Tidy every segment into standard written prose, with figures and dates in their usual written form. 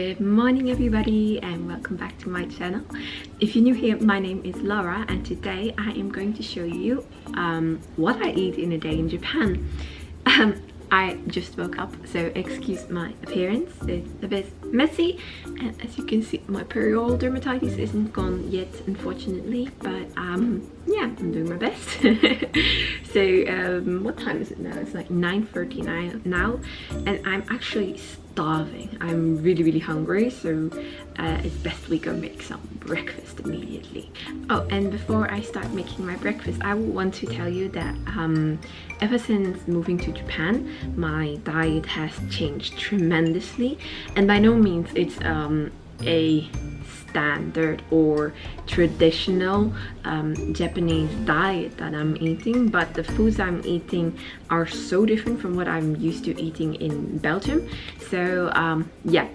Good morning everybody and welcome back to my channel. If you're new here, my name is Laura and today I am going to show you what I eat in a day in Japan. I just woke up, so excuse my appearance. It's a bit messy and as you can see my perioral dermatitis isn't gone yet, unfortunately, but yeah, I'm doing my best. So what time is it now? It's like 9:39 now and I'm actually starving. I'm really hungry, so it's best we go make some breakfast immediately. Oh, and before I start making my breakfast, I want to tell you that ever since moving to Japan, my diet has changed tremendously, and by no means it's a standard or traditional Japanese diet that I'm eating, but the foods I'm eating are so different from what I'm used to eating in Belgium. So yeah,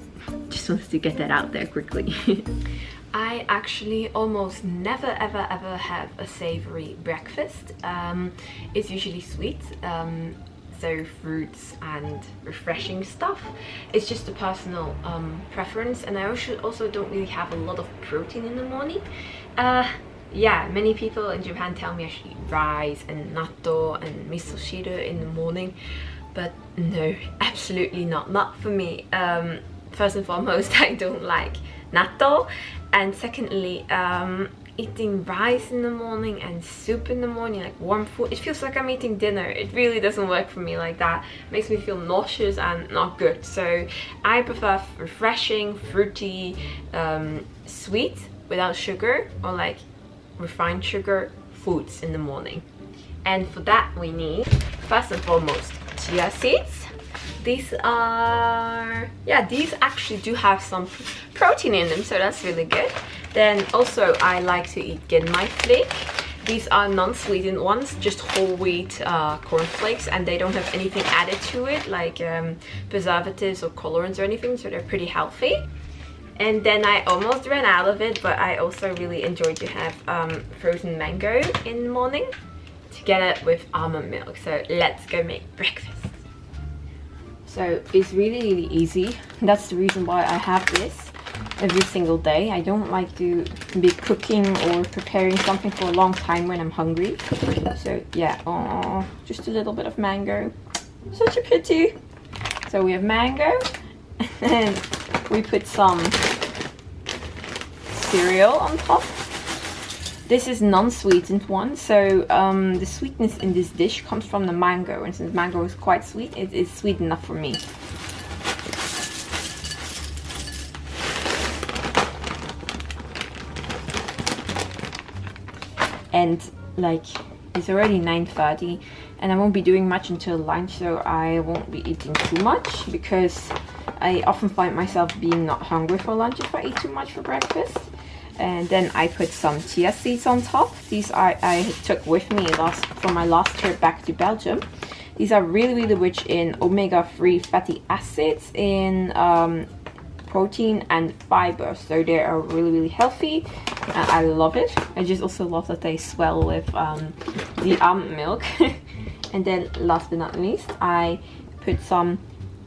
just wanted to get that out there quickly. I actually almost never ever have a savory breakfast. It's usually sweet, so fruits and refreshing stuff. It's just a personal preference, and I also don't really have a lot of protein in the morning. Yeah, many people in Japan tell me I should eat rice and natto and miso shiru in the morning, but no, absolutely not for me. First and foremost, I don't like natto, and secondly, eating rice in the morning and soup in the morning, like warm food, it feels like I'm eating dinner. It really doesn't work for me like that. It makes me feel nauseous and not good. So I prefer refreshing, fruity, sweet without sugar or like refined sugar foods in the morning. And for that we need, first and foremost, chia seeds. These are, yeah, these actually do have some protein in them, so that's really good. Then also I like to eat genmai flake. These are non-sweetened ones, just whole wheat cornflakes, and they don't have anything added to it like preservatives or colorants or anything, so they're pretty healthy. And then I almost ran out of it, but I also really enjoy to have frozen mango in the morning together with almond milk. So let's go make breakfast. So it's really easy. That's the reason why I have this every single day. I don't like to be cooking or preparing something for a long time when I'm hungry. So yeah, oh, just a little bit of mango. Such a pity. So we have mango, and then we put some cereal on top. This is non-sweetened one, so the sweetness in this dish comes from the mango, and since mango is quite sweet, it is sweet enough for me. And like, it's already 9:30 and I won't be doing much until lunch, so I won't be eating too much because I often find myself being not hungry for lunch if I eat too much for breakfast. And then I put some chia seeds on top. These I took with me for my last trip back to Belgium. These are really rich in omega-3 fatty acids, in protein and fiber, so they are really healthy. I love it. I just also love that they swell with the almond milk. And then last but not least, I put some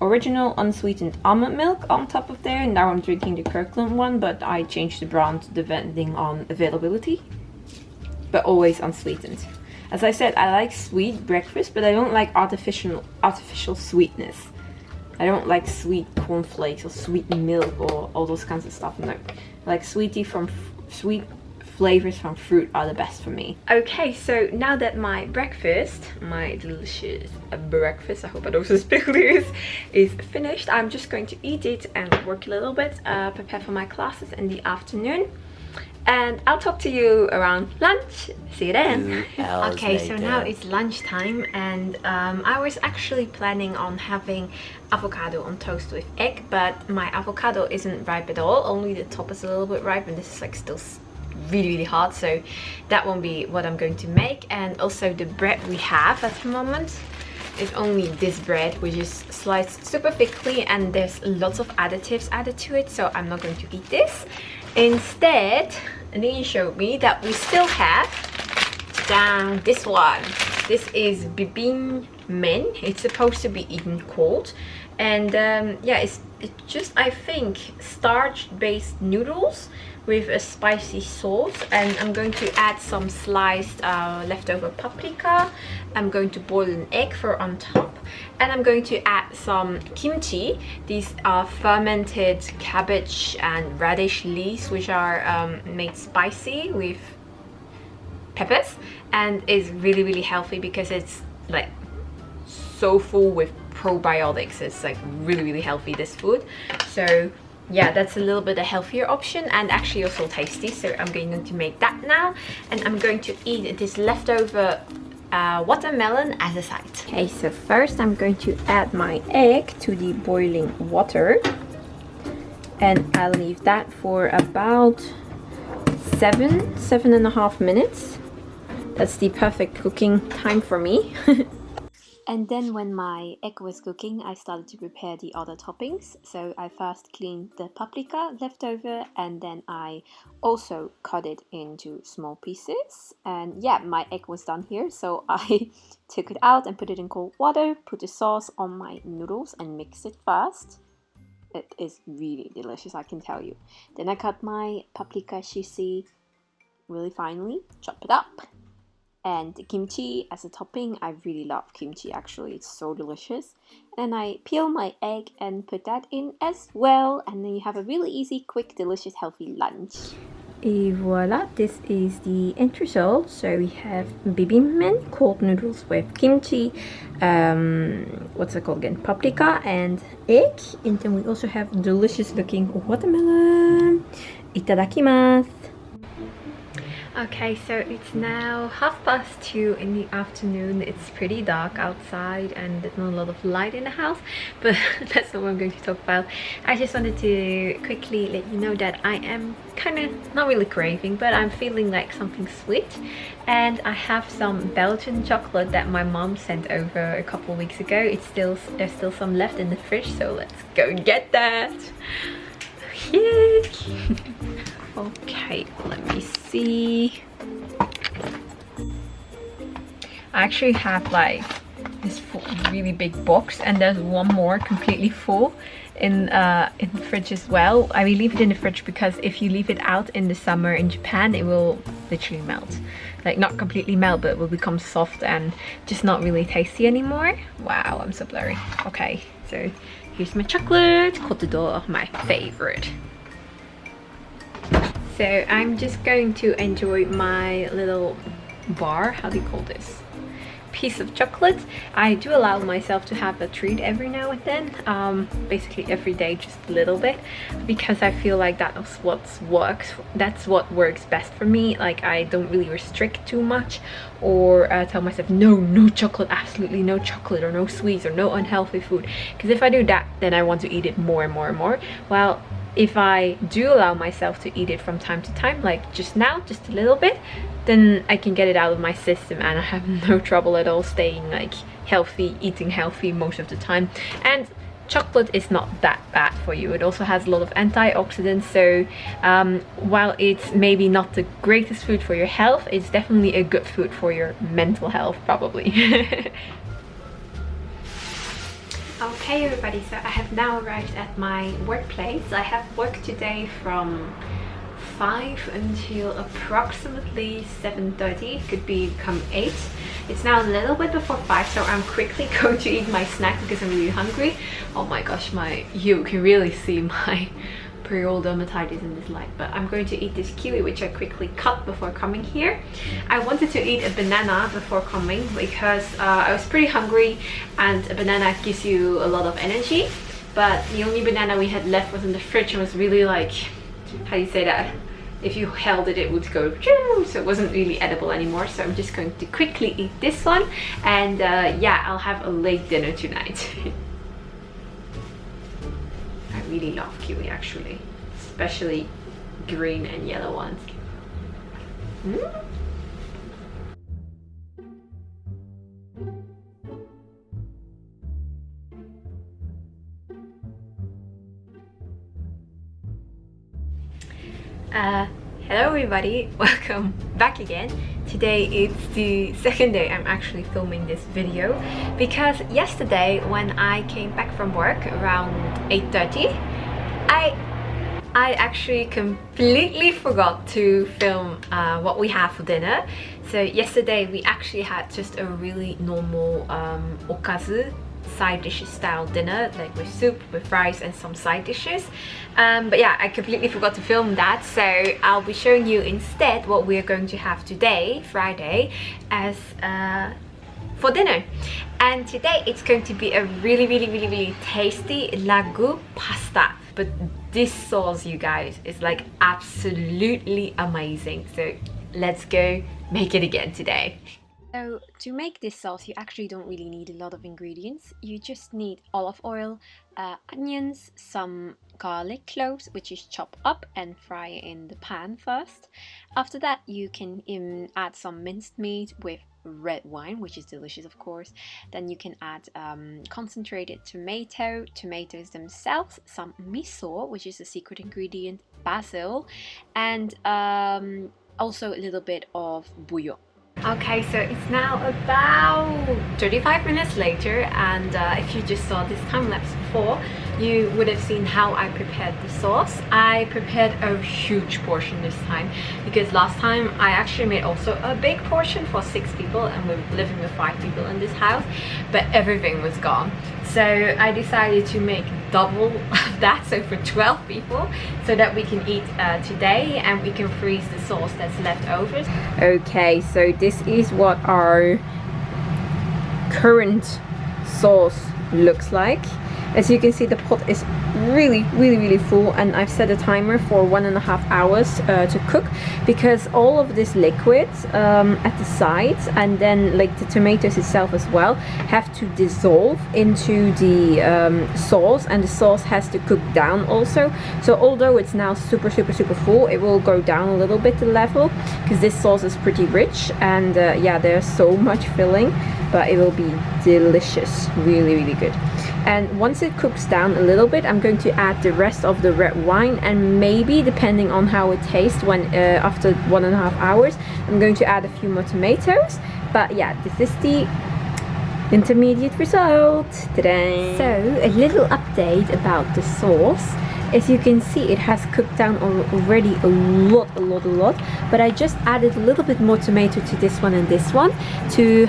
original unsweetened almond milk on top of there. Now I'm drinking the Kirkland one, but I change the brand depending on availability, but always unsweetened. As I said, I like sweet breakfast, but I don't like artificial sweetness. I don't like sweet cornflakes or sweet milk or all those kinds of stuff. No, like sweet flavors from fruit are the best for me. Okay, so now that my breakfast, my delicious breakfast, I hope I don't spill this, is finished, I'm just going to eat it and work a little bit, prepare for my classes in the afternoon. And I'll talk to you around lunch. See you then. Okay, so now it's lunchtime, and I was actually planning on having avocado on toast with egg, but my avocado isn't ripe at all. Only the top is a little bit ripe, and this is like still really hard, so that won't be what I'm going to make. And also the bread we have at the moment is only this bread, which is sliced super thickly, and there's lots of additives added to it, so I'm not going to eat this. Instead, and then you showed me that we still have this one. This is min. It's supposed to be eaten cold, and yeah, it's just, I think, starch-based noodles with a spicy sauce. And I'm going to add some sliced leftover paprika. I'm going to boil an egg for on top, and I'm going to add some kimchi. These are fermented cabbage and radish leaves, which are made spicy with peppers, and is really healthy because it's like so full with probiotics. It's like really healthy, this food. So yeah, that's a little bit a healthier option and actually also tasty. So I'm going to make that now, and I'm going to eat this leftover watermelon as a side. Okay, so first I'm going to add my egg to the boiling water, and I'll leave that for about 7.5 minutes. That's the perfect cooking time for me. And then when my egg was cooking, I started to prepare the other toppings. So I first cleaned the paprika left over, and then I also cut it into small pieces. And yeah, my egg was done here, so I took it out and put it in cold water, put the sauce on my noodles and mixed it first. It is really delicious, I can tell you. Then I cut my paprika shishi really finely, chop it up. And kimchi as a topping. I really love kimchi, actually, it's so delicious. And I peel my egg and put that in as well, and then you have a really easy, quick, delicious, healthy lunch. Et voila, this is the end result. So we have bibimbap, cold noodles with kimchi, what's it called again, paprika and egg, and then we also have delicious looking watermelon. Itadakimasu. Okay, so it's now 2:30 in the afternoon. It's pretty dark outside and there's not a lot of light in the house, but that's not what I'm going to talk about. I just wanted to quickly let you know that I am kind of not really craving, but I'm feeling like something sweet, and I have some Belgian chocolate that my mom sent over a couple of weeks ago. There's still some left in the fridge, so let's go and get that. Yay! Okay, let me see. I actually have like this really big box, and there's one more completely full in the fridge as well. I will leave it in the fridge because if you leave it out in the summer in Japan, it will literally melt. Like, not completely melt, but it will become soft and just not really tasty anymore. Wow, I'm so blurry. Okay, so here's my chocolate, Côte d'Or, my favorite. So I'm just going to enjoy my little bar, how do you call this? Piece of chocolate. I do allow myself to have a treat every now and then, basically every day, just a little bit, because I feel like that's what works best for me. Like, I don't really restrict too much or tell myself no chocolate, absolutely no chocolate or no sweets or no unhealthy food, because if I do that, then I want to eat it more and more. Well, if I do allow myself to eat it from time to time, like just now, just a little bit, then I can get it out of my system and I have no trouble at all staying like healthy, eating healthy most of the time. And chocolate is not that bad for you. It also has a lot of antioxidants, so while it's maybe not the greatest food for your health, it's definitely a good food for your mental health, probably. Okay everybody, so I have now arrived at my workplace. I have work today from 5 until approximately 7:30, could become 8. It's now a little bit before 5, so I'm quickly going to eat my snack because I'm really hungry. Oh my gosh, you can really see my perioral dermatitis in this light, but I'm going to eat this kiwi, which I quickly cut before coming here. I wanted to eat a banana before coming because I was pretty hungry, and a banana gives you a lot of energy, but the only banana we had left was in the fridge and was really like, how do you say that? If you held it, it would go, so it wasn't really edible anymore. So I'm just going to quickly eat this one, and yeah, I'll have a late dinner tonight. I really love kiwi actually, especially green and yellow ones. Hello everybody, welcome back again. Today it's the second day I'm actually filming this video because yesterday when I came back from work around 8:30, I actually completely forgot to film what we have for dinner. So yesterday we actually had just a really normal okazu side dishes style dinner, like with soup, with rice and some side dishes, but yeah, I completely forgot to film that, so I'll be showing you instead what we're going to have today, Friday, as for dinner. And today it's going to be a really tasty ragu pasta, but this sauce, you guys, is like absolutely amazing. So let's go make it again today. So to make this sauce, you actually don't really need a lot of ingredients. You just need olive oil, onions, some garlic cloves, which is chopped up and fry in the pan first. After that, you can add some minced meat with red wine, which is delicious, of course. Then you can add concentrated tomatoes themselves, some miso, which is a secret ingredient, basil, and also a little bit of bouillon. Okay, so it's now about 35 minutes later, and if you just saw this time lapse before, you would have seen how I prepared the sauce. I prepared a huge portion this time because last time I actually made also a big portion for 6 people, and we're living with 5 people in this house, but everything was gone. So I decided to make double of that, so for 12 people, so that we can eat today and we can freeze the sauce that's left over. Okay, so this is what our current sauce looks like. As you can see, the pot is really full, and I've set a timer for 1.5 hours to cook, because all of this liquid at the sides, and then like the tomatoes itself as well, have to dissolve into the sauce, and the sauce has to cook down also. So although it's now super full, it will go down a little bit the level, because this sauce is pretty rich, and yeah, there's so much filling, but it will be delicious, really good. And once it cooks down a little bit, I'm going to add the rest of the red wine, and maybe, depending on how it tastes when after 1.5 hours, I'm going to add a few more tomatoes. But yeah, this is the intermediate result today. So a little update about the sauce. As you can see, it has cooked down already a lot, but I just added a little bit more tomato to this one and this one to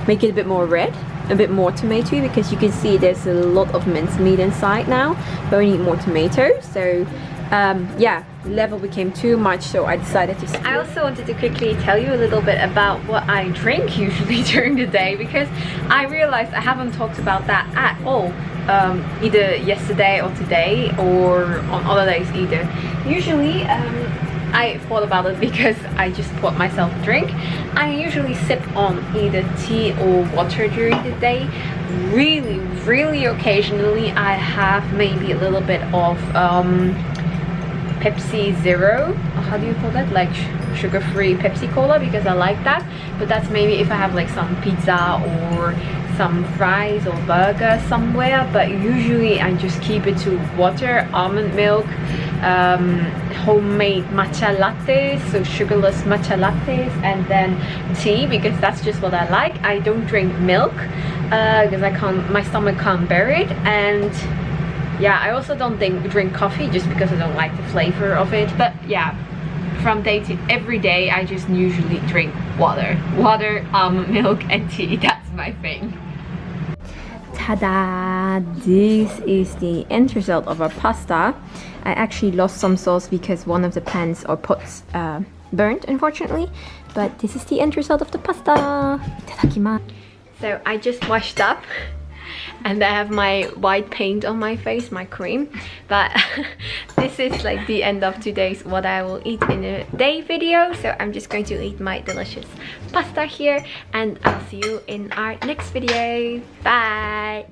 make it a bit more red, a bit more tomatoey, because you can see there's a lot of minced meat inside now, but we need more tomatoes. So yeah, the level became too much, so I decided to split. I also wanted to quickly tell you a little bit about what I drink usually during the day, because I realized I haven't talked about that at all, either yesterday or today, or on other days either. Usually I thought about it because I just bought myself a drink. I usually sip on either tea or water during the day. Really occasionally I have maybe a little bit of Pepsi Zero, how do you call that, like sugar-free Pepsi Cola, because I like that. But that's maybe if I have like some pizza or some fries or burger somewhere, but usually I just keep it to water, almond milk, homemade matcha lattes, so sugarless matcha lattes, and then tea, because that's just what I like. I don't drink milk because my stomach can't bear it, and yeah, I also don't drink coffee just because I don't like the flavor of it. But yeah, from every day I just usually drink water, almond milk and tea. That's my thing. Ta-da! This is the end result of our pasta. I actually lost some sauce because one of the pans or pots burnt, unfortunately, but this is the end result of the pasta. Itadakimasu. So I just washed up and I have my white paint on my face, my cream, but this is like the end of today's what I will eat in a day video. So I'm just going to eat my delicious pasta here, and I'll see you in our next video. Bye!